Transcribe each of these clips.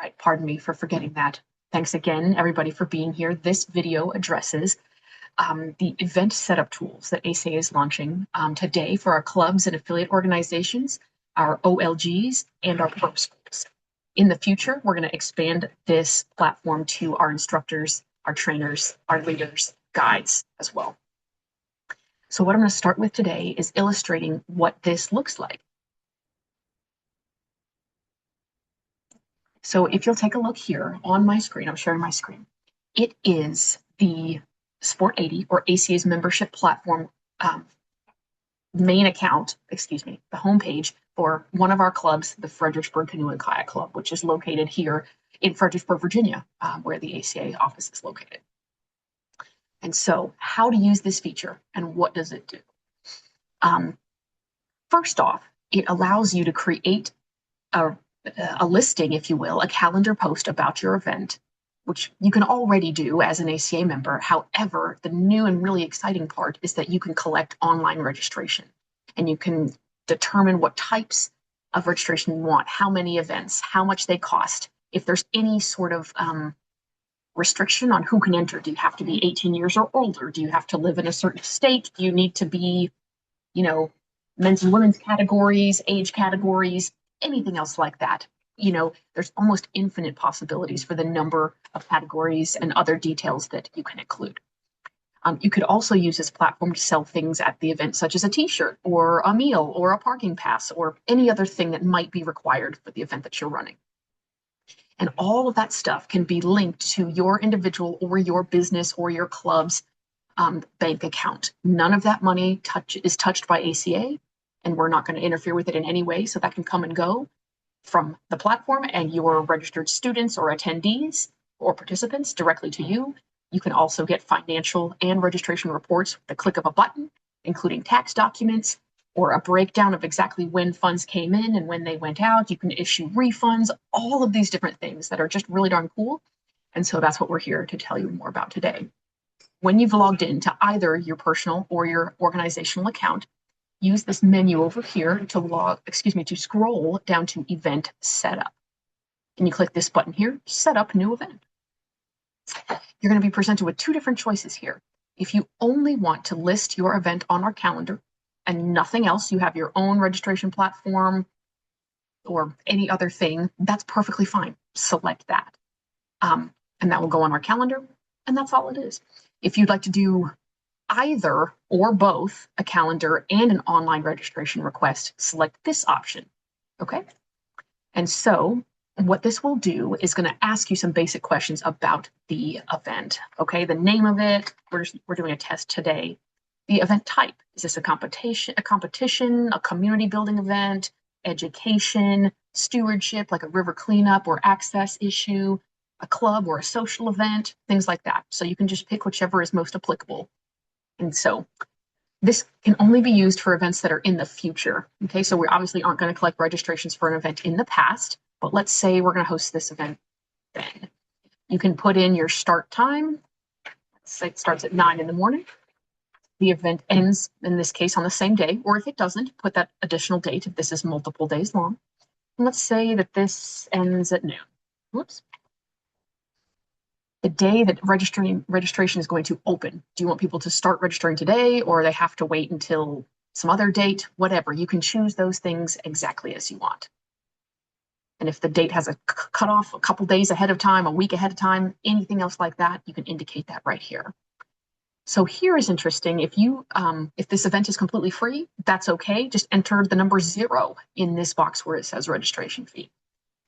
right, pardon me for forgetting that. Thanks again, everybody, for being here. This video addresses the event setup tools that ACA is launching today for our clubs and affiliate organizations, our OLGs, and our pro schools. In the future, we're going to expand this platform to our instructors, our trainers, our leaders, guides as well. So what I'm going to start with today is illustrating what this looks like. So if you'll take a look here on my screen, I'm sharing my screen. It is the Sport 80 or ACA's membership platform main account, the homepage for one of our clubs, the Fredericksburg Canoe and Kayak Club, which is located here in Fredericksburg, Virginia, where the ACA office is located. And so how to use this feature and what does it do? First off, it allows you to create a listing, if you will, a calendar post about your event, which you can already do as an ACA member. However, the new and really exciting part is that you can collect online registration and you can determine what types of registration you want, how many events, how much they cost. If there's any sort of restriction on who can enter, do you have to be 18 years or older? Do you have to live in a certain state? Do you need to be, men's and women's categories, age categories, anything else like that? There's almost infinite possibilities for the number of categories and other details that you can include. You could also use this platform to sell things at the event, such as a t-shirt or a meal or a parking pass or any other thing that might be required for the event that you're running. And all of that stuff can be linked to your individual or your business or your club's bank account. None of that money is touched by ACA, and we're not going to interfere with it in any way, so that can come and go from the platform and your registered students or attendees or participants directly to you. You can also get financial and registration reports with the click of a button, including tax documents or a breakdown of exactly when funds came in and when they went out. You can issue refunds, all of these different things that are just really darn cool. And so that's what we're here to tell you more about today. When you've logged into either your personal or your organizational account, use this menu over here to scroll down to Event Setup. And you click this button here, Set Up New Event. You're going to be presented with two different choices here. If you only want to list your event on our calendar and nothing else, you have your own registration platform or any other thing, that's perfectly fine. Select that. And that will go on our calendar, and that's all it is. If you'd like to do either or both a calendar and an online registration request, select this option, okay? And so what this will do is going to ask you some basic questions about the event, okay? The name of it, we're doing a test today. The event type, is this a competition, a community building event, education, stewardship, like a river cleanup or access issue, a club or a social event, things like that. So you can just pick whichever is most applicable. And so this can only be used for events that are in the future. Okay, so we obviously aren't going to collect registrations for an event in the past, but let's say we're going to host this event then. You can put in your start time. Let's say it starts at 9 in the morning. The event ends, in this case, on the same day, or if it doesn't, put that additional date if this is multiple days long. And let's say that this ends at noon. Whoops. The day that registration is going to open. Do you want people to start registering today, or they have to wait until some other date? Whatever, you can choose those things exactly as you want. And if the date has a cutoff a couple days ahead of time, a week ahead of time, anything else like that, you can indicate that right here. So here is interesting. If this event is completely free, that's okay. Just enter the number 0 in this box where it says registration fee.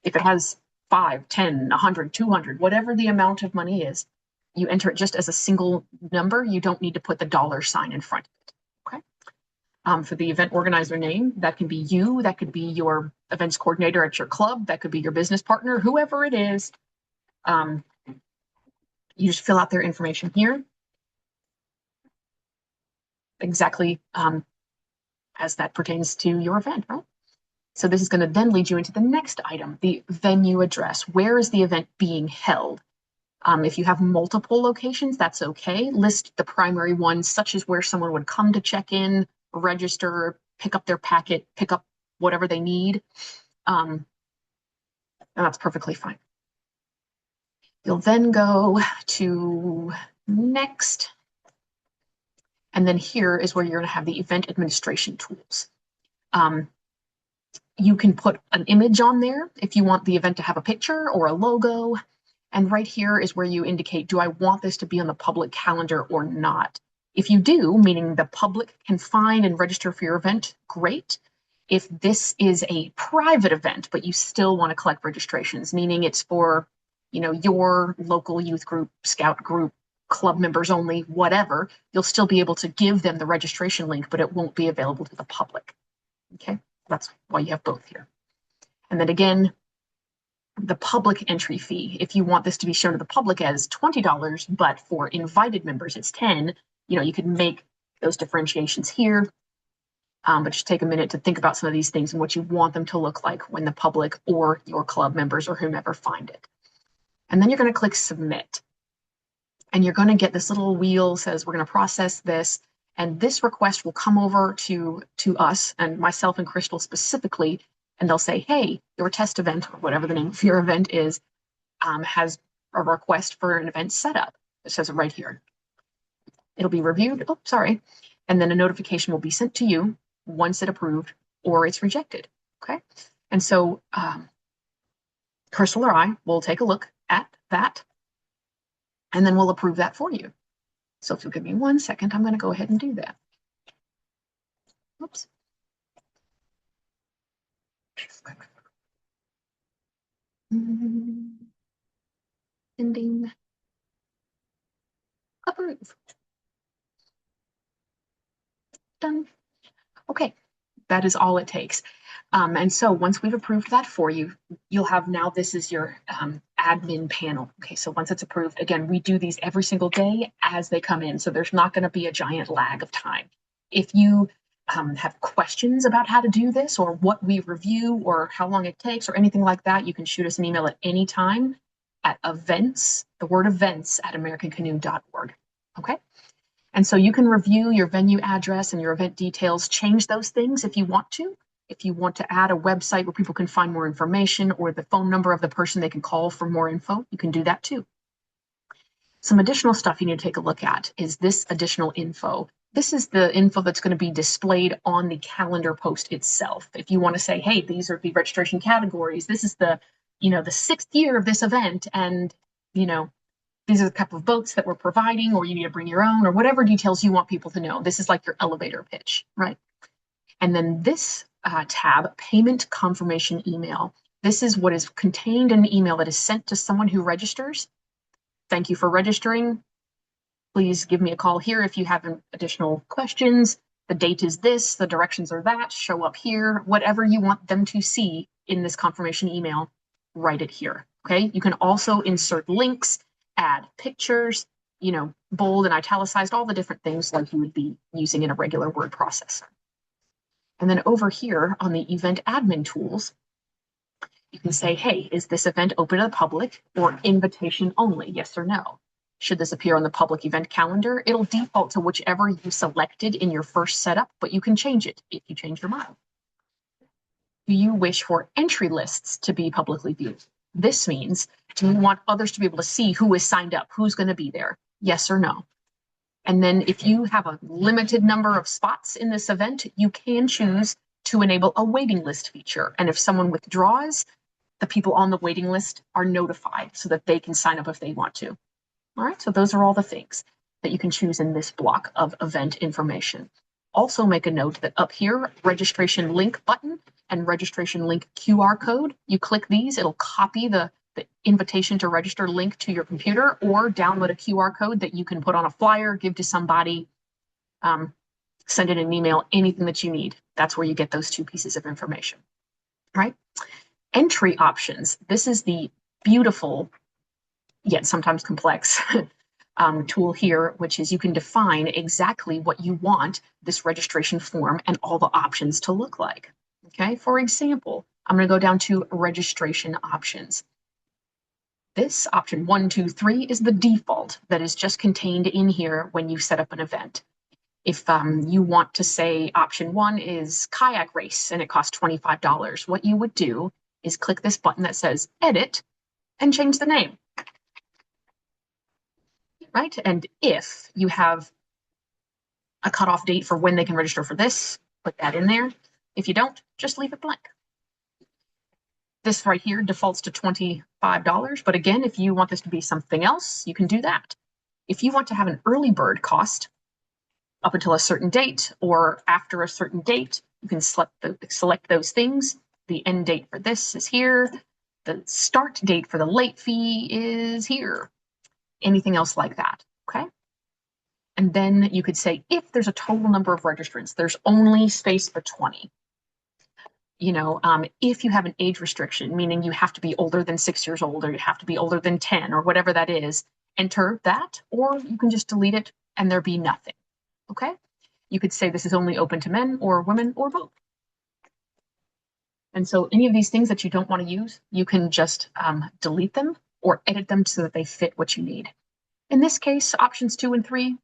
If it has 5, 10, 100, 200, whatever the amount of money is, you enter it just as a single number. You don't need to put the $ in front of it, okay? For the event organizer name, that can be you, that could be your events coordinator at your club, that could be your business partner, whoever it is. You just fill out their information here. Exactly as that pertains to your event, right? So this is going to then lead you into the next item, the venue address. Where is the event being held? If you have multiple locations, that's okay. List the primary ones, such as where someone would come to check in, register, pick up their packet, pick up whatever they need. And that's perfectly fine. You'll then go to next. And then here is where you're going to have the event administration tools. You can put an image on there if you want the event to have a picture or a logo. And right here is where you indicate, do I want this to be on the public calendar or not? If you do, meaning the public can find and register for your event, great. If this is a private event, but you still want to collect registrations, meaning it's for, your local youth group, scout group, club members only, whatever, you'll still be able to give them the registration link, but it won't be available to the public. Okay, that's why you have both here. And then again, the public entry fee, if you want this to be shown to the public as $20, but for invited members it's 10, you can make those differentiations here. But just take a minute to think about some of these things and what you want them to look like when the public or your club members or whomever find it. And then you're going to click submit. And you're going to get this little wheel says we're going to process this. And this request will come over to us and myself and Crystal specifically. And they'll say, hey, your test event, or whatever the name of your event is, has a request for an event setup. It says it right here. It'll be reviewed. Oh, sorry. And then a notification will be sent to you once it's approved or it's rejected. Okay. And so Crystal or I will take a look at that. And then we'll approve that for you. So if you'll give me 1 second, I'm going to go ahead and do that. Oops. Ending. Approve. Done. Okay, that is all it takes. And so once we've approved that for you, you'll have now this is your admin panel. Okay, so once it's approved, again, we do these every single day as they come in. So there's not going to be a giant lag of time. If you have questions about how to do this or what we review or how long it takes or anything like that, you can shoot us an email at any time at events, the word events at americancanoe.org. Okay. And so you can review your venue address and your event details, change those things if you want to. If you want to add a website where people can find more information or the phone number of the person they can call for more info, you can do that too. Some additional stuff you need to take a look at is this additional info. This is the info that's going to be displayed on the calendar post itself. If you want to say, hey, these are the registration categories, this is the, the 6th year of this event, and, these are the couple of boats that we're providing, or you need to bring your own, or whatever details you want people to know. This is like your elevator pitch, right? And then this tab, payment confirmation email. This is what is contained in the email that is sent to someone who registers. Thank you for registering. Please give me a call here if you have additional questions. The date is this, the directions are that, show up here, whatever you want them to see in this confirmation email, write it here, okay? You can also insert links, add pictures, bold and italicized, all the different things like you would be using in a regular word processor. And then over here on the event admin tools, you can say, hey, is this event open to the public or invitation only? Yes or no. Should this appear on the public event calendar? It'll default to whichever you selected in your first setup, but you can change it if you change your mind. Do you wish for entry lists to be publicly viewed? This means, do you want others to be able to see who is signed up, who's going to be there? Yes or no. And then if you have a limited number of spots in this event, you can choose to enable a waiting list feature. And if someone withdraws, the people on the waiting list are notified so that they can sign up if they want to. All right, so those are all the things that you can choose in this block of event information. Also make a note that up here, registration link button and registration link QR code, you click these, it'll copy the invitation to register link to your computer or download a QR code that you can put on a flyer, give to somebody, send it in an email, anything that you need. That's where you get those two pieces of information, right? Entry options. This is the beautiful, yet sometimes complex tool here, which is you can define exactly what you want this registration form and all the options to look like. Okay, for example, I'm going to go down to registration options. This option 1, 2, 3 is the default that is just contained in here when you set up an event. If you want to say option 1 is kayak race and it costs $25, what you would do is click this button that says edit and change the name. right? And if you have a cutoff date for when they can register for this, put that in there. If you don't, just leave it blank. This right here defaults to $25, but again, if you want this to be something else, you can do that. If you want to have an early bird cost up until a certain date or after a certain date, you can select those things. The end date for this is here. The start date for the late fee is here. Anything else like that, okay? And then you could say, if there's a total number of registrants, there's only space for 20. If you have an age restriction, meaning you have to be older than 6 years old, or you have to be older than 10, or whatever that is, enter that, or you can just delete it and there be nothing, okay? You could say this is only open to men or women or both. And so any of these things that you don't want to use, you can just delete them or edit them so that they fit what you need. In this case, options 2 and 3,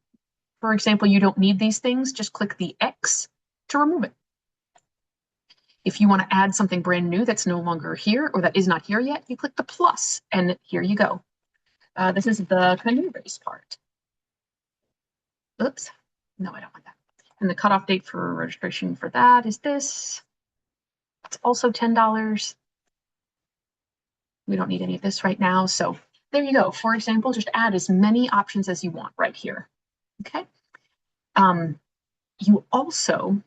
for example, you don't need these things, just click the X to remove it. If you want to add something brand new that's no longer here or that is not here yet, you click the plus and here you go. This is the canoe race part. Oops, no, I don't want that. And the cutoff date for registration for that is this. It's also $10. We don't need any of this right now. So there you go. For example, just add as many options as you want right here. Okay. You also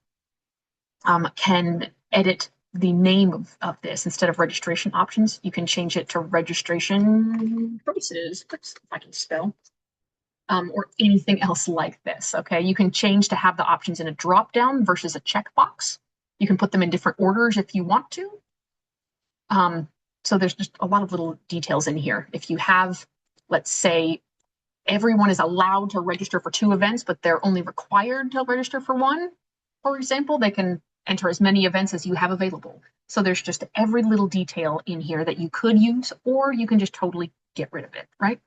can edit the name of this. Instead of registration options, you can change it to registration choices. Oops, if I can spell. Or anything else like this, okay? You can change to have the options in a drop-down versus a checkbox. You can put them in different orders if you want to. So there's just a lot of little details in here. If you have, let's say, everyone is allowed to register for 2 events, but they're only required to register for 1, for example, they can enter as many events as you have available. So there's just every little detail in here that you could use, or you can just totally get rid of it, right?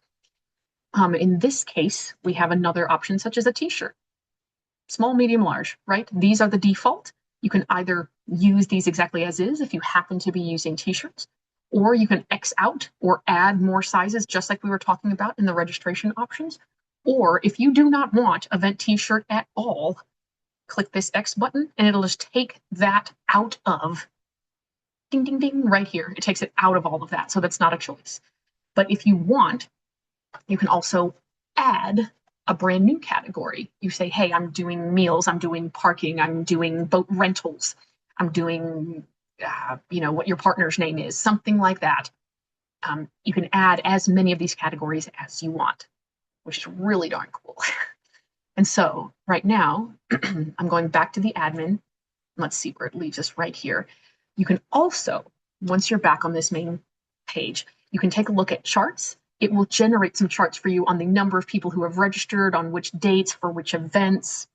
In this case, we have another option such as a t-shirt. Small, medium, large, right? These are the default. You can either use these exactly as is if you happen to be using t-shirts, or you can X out or add more sizes just like we were talking about in the registration options. Or if you do not want event t-shirt at all, click this X button and it'll just take that out of, ding, ding, ding, right here. It takes it out of all of that. So that's not a choice. But if you want, you can also add a brand new category. You say, hey, I'm doing meals, I'm doing parking, I'm doing boat rentals, I'm doing, what your partner's name is, something like that. You can add as many of these categories as you want, which is really darn cool. And so right now, I'm going back to the admin. Let's see where it leaves us right here. You can also, once you're back on this main page, you can take a look at charts. It will generate some charts for you on the number of people who have registered, on which dates, for which events.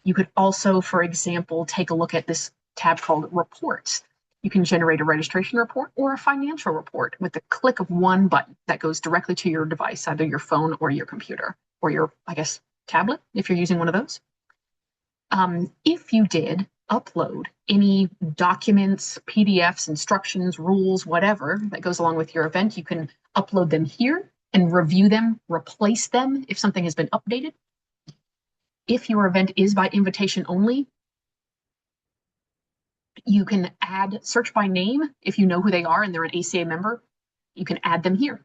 You could also, for example, take a look at this tab called Reports. You can generate a registration report or a financial report with the click of one button that goes directly to your device, either your phone or your computer, or your, tablet, if you're using one of those. If you did upload any documents, PDFs, instructions, rules, whatever that goes along with your event, you can upload them here and review them, replace them if something has been updated. If your event is by invitation only, you can add search by name. If you know who they are and they're an ACA member, you can add them here.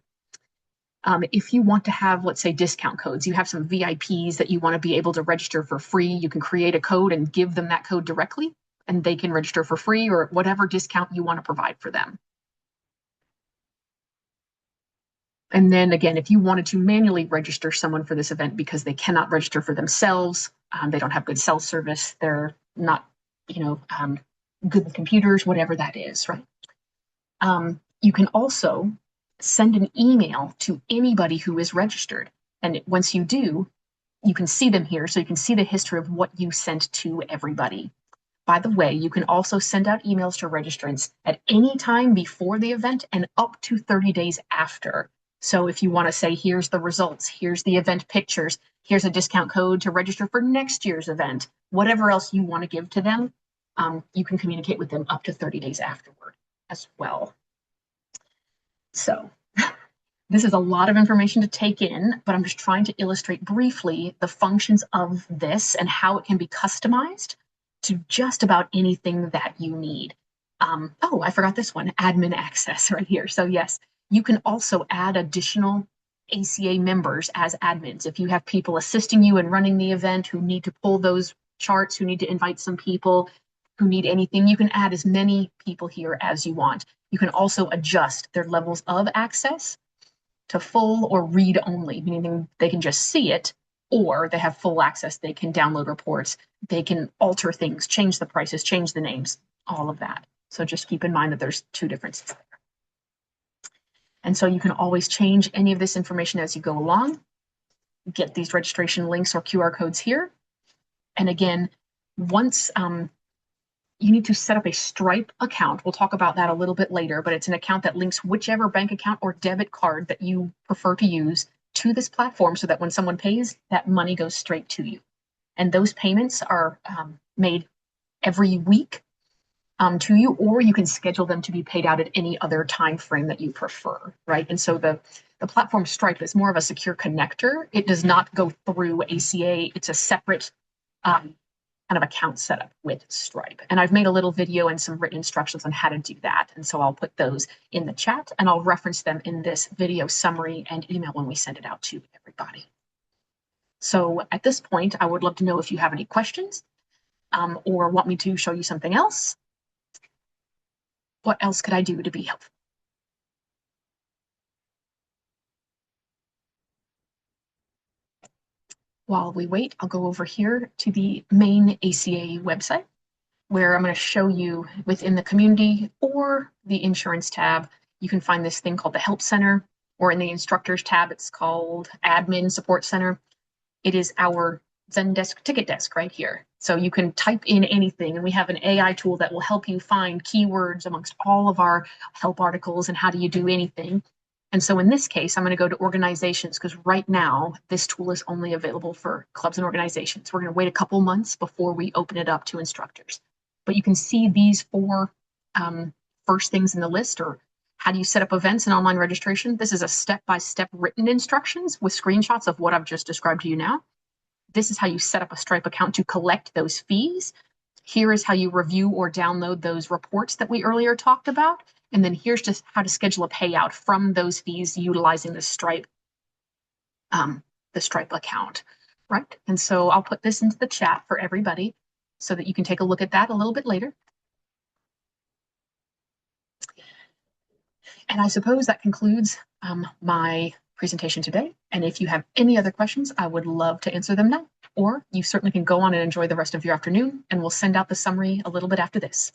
If you want to have, let's say, discount codes, you have some VIPs that you want to be able to register for free, you can create a code and give them that code directly, and they can register for free or whatever discount you want to provide for them. And then again, if you wanted to manually register someone for this event because they cannot register for themselves, they don't have good cell service, they're not, good with computers, whatever that is, right? You can also send an email to anybody who is registered. And once you do, you can see them here. So you can see the history of what you sent to everybody. By the way, you can also send out emails to registrants at any time before the event and up to 30 days after. So if you want to say, here's the results, here's the event pictures, here's a discount code to register for next year's event, whatever else you want to give to them, you can communicate with them up to 30 days afterward as well. So This is a lot of information to take in, but I'm just trying to illustrate briefly the functions of this and how it can be customized to just about anything that you need. Oh, I forgot this one, admin access right here. So yes, you can also add additional ACA members as admins. If you have people assisting you in running the event who need to pull those charts, who need to invite some people, who need anything, you can add as many people here as you want. You can also adjust their levels of access to full or read only, meaning they can just see it, or they have full access. They can download reports, they can alter things, change the prices, change the names, all of that. So just keep in mind that there's two differences there. And so you can always change any of this information as you go along. Get these registration links or QR codes here. And again, once you need to set up a Stripe account. We'll talk about that a little bit later, but it's an account that links whichever bank account or debit card that you prefer to use to this platform so that when someone pays, that money goes straight to you. And those payments are made every week to you, or you can schedule them to be paid out at any other time frame that you prefer, right? And so the platform Stripe is more of a secure connector. It does not go through ACA. It's a separate kind of account setup with Stripe. And I've made a little video and some written instructions on how to do that. And so I'll put those in the chat and I'll reference them in this video summary and email when we send it out to everybody. So at this point, I would love to know if you have any questions or want me to show you something else. What else could I do to be helpful? While we wait, I'll go over here to the main ACA website, where I'm going to show you within the community or the insurance tab, you can find this thing called the Help Center, or in the instructors tab, it's called Admin Support Center. It is our Zendesk ticket desk right here. So you can type in anything, and we have an AI tool that will help you find keywords amongst all of our help articles and how do you do anything. And so in this case, I'm going to go to organizations because right now this tool is only available for clubs and organizations. We're going to wait a couple months before we open it up to instructors. But you can see these four first things in the list, or how do you set up events and online registration? This is a step-by-step written instructions with screenshots of what I've just described to you now. This is how you set up a Stripe account to collect those fees. Here is how you review or download those reports that we earlier talked about. And then here's just how to schedule a payout from those fees utilizing the Stripe account, right? And so I'll put this into the chat for everybody so that you can take a look at that a little bit later. And I suppose that concludes my presentation today. And if you have any other questions, I would love to answer them now. Or you certainly can go on and enjoy the rest of your afternoon, and we'll send out the summary a little bit after this.